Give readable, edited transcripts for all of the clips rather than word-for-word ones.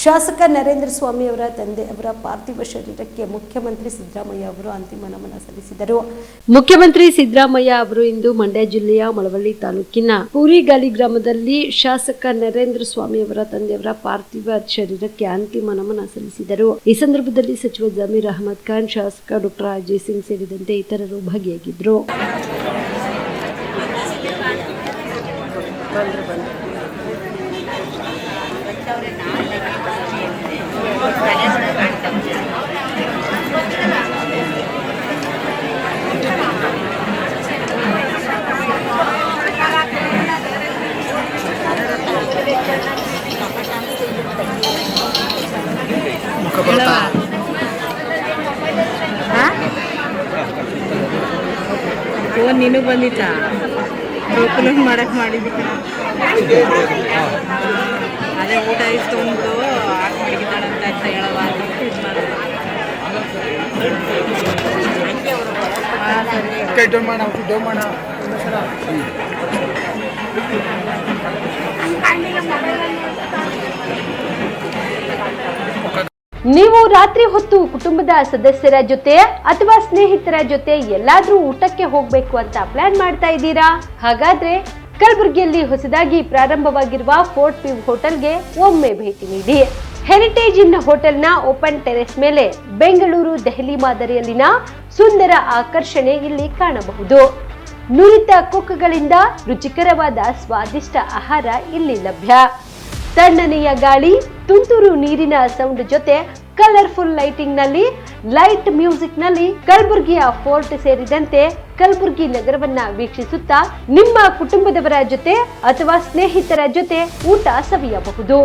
ಶಾಸಕ ನರೇಂದ್ರ ಸ್ವಾಮಿ ಅವರ ತಂದೆ ಅವರ ಪಾರ್ಥಿವ ಶರೀರಕ್ಕೆ ಮುಖ್ಯಮಂತ್ರಿ ಸಿದ್ದರಾಮಯ್ಯ ಅವರು ಅಂತಿಮ ನಮನ ಸಲ್ಲಿಸಿದರು. ಮುಖ್ಯಮಂತ್ರಿ ಸಿದ್ದರಾಮಯ್ಯ ಅವರು ಇಂದು ಮಂಡ್ಯ ಜಿಲ್ಲೆಯ ಮಳವಳ್ಳಿ ತಾಲೂಕಿನ ಪೂರಿಗಾಲಿ ಗ್ರಾಮದಲ್ಲಿ ಶಾಸಕ ನರೇಂದ್ರ ಸ್ವಾಮಿ ಅವರ ತಂದೆಯವರ ಪಾರ್ಥಿವ ಶರೀರಕ್ಕೆ ಅಂತಿಮ ನಮನ ಸಲ್ಲಿಸಿದರು. ಈ ಸಂದರ್ಭದಲ್ಲಿ ಸಚಿವ ಜಮೀರ್ ಅಹಮದ್ ಖಾನ್, ಶಾಸಕ ಡಾಕ್ಟರ್ ಅಜಯ್ ಸಿಂಗ್ ಸೇರಿದಂತೆ ಇತರರು ಭಾಗಿಯಾಗಿದ್ದರು. ಫೋನ್ ನೀನು ಬಂದಿತ್ತಾ ರೋಕಲನ್ ಮಾಡಕ್ ಮಾಡಿದ್ದ ಅದೇ ಊಟ ಇಸ್ಕೊಂಡು ಆಟ ಮಾಡಿದ್ದಾಳಂತ ಅಂತ ಹೇಳವ ನೀವು ರಾತ್ರಿ ಹೊತ್ತು ಕುಟುಂಬದ ಸದಸ್ಯರ ಜೊತೆ ಅಥವಾ ಸ್ನೇಹಿತರ ಜೊತೆ ಎಲ್ಲಾದ್ರೂ ಊಟಕ್ಕೆ ಹೋಗ್ಬೇಕು ಅಂತ ಪ್ಲಾನ್ ಮಾಡ್ತಾ ಇದ್ದೀರಾ? ಹಾಗಾದ್ರೆ ಕಲಬುರಗಿಯಲ್ಲಿ ಹೊಸದಾಗಿ ಪ್ರಾರಂಭವಾಗಿರುವ ಫೋರ್ಟ್ ವ್ಯೂ ಹೋಟೆಲ್ಗೆ ಒಮ್ಮೆ ಭೇಟಿ ನೀಡಿ. ಹೆರಿಟೇಜ್ ಇನ್ ಹೋಟೆಲ್ನ ಓಪನ್ ಟೆರೆಸ್ ಮೇಲೆ ಬೆಂಗಳೂರು, ದೆಹಲಿ ಮಾದರಿಯಲ್ಲಿನ ಸುಂದರ ಆಕರ್ಷಣೆ ಇಲ್ಲಿ ಕಾಣಬಹುದು. ನುರಿತ ಕುಕ್ಗಳಿಂದ ರುಚಿಕರವಾದ ಸ್ವಾದಿಷ್ಟ ಆಹಾರ ಇಲ್ಲಿ ಲಭ್ಯ. ತಣ್ಣನೆಯ ಗಾಳಿ, ತುಂತುರು ನೀರಿನ ಸೌಂಡ್ ಜೊತೆ ಕಲರ್ಫುಲ್ ಲೈಟಿಂಗ್ ನಲ್ಲಿ, ಲೈಟ್ ಮ್ಯೂಸಿಕ್ ನಲ್ಲಿ ಕಲಬುರಗಿಯ ಫೋರ್ಟ್ ಸೇರಿದಂತೆ ಕಲಬುರಗಿ ನಗರವನ್ನ ವೀಕ್ಷಿಸುತ್ತಾ ನಿಮ್ಮ ಕುಟುಂಬದವರ ಜೊತೆ ಅಥವಾ ಸ್ನೇಹಿತರ ಜೊತೆ ಊಟ ಸವಿಯಬಹುದು.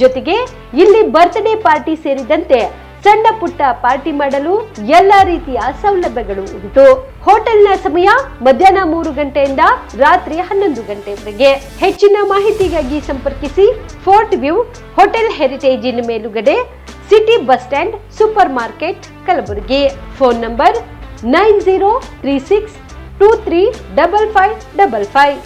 ಜೊತೆಗೆ ಇಲ್ಲಿ ಬರ್ತ್ಡೇ ಪಾರ್ಟಿ ಸೇರಿದಂತೆ ಸಣ್ಣ ಪುಟ್ಟ ಪಾರ್ಟಿ ಮಾಡಲು ಎಲ್ಲಾ ರೀತಿಯ ಸೌಲಭ್ಯಗಳು ಉಂಟು. ಹೋಟೆಲ್ನ ಸಮಯ ಮಧ್ಯಾಹ್ನ 3 ಗಂಟೆಯಿಂದ ರಾತ್ರಿ 11 ಗಂಟೆವರೆಗೆ. ಹೆಚ್ಚಿನ ಮಾಹಿತಿಗಾಗಿ ಸಂಪರ್ಕಿಸಿ ಫೋರ್ಟ್ ವ್ಯೂ ಹೋಟೆಲ್, ಹೆರಿಟೇಜ್ ಇನ್ ಮೇಲುಗಡೆ, city bus stand, super market, Kalaburagi. Phone number 9036235555.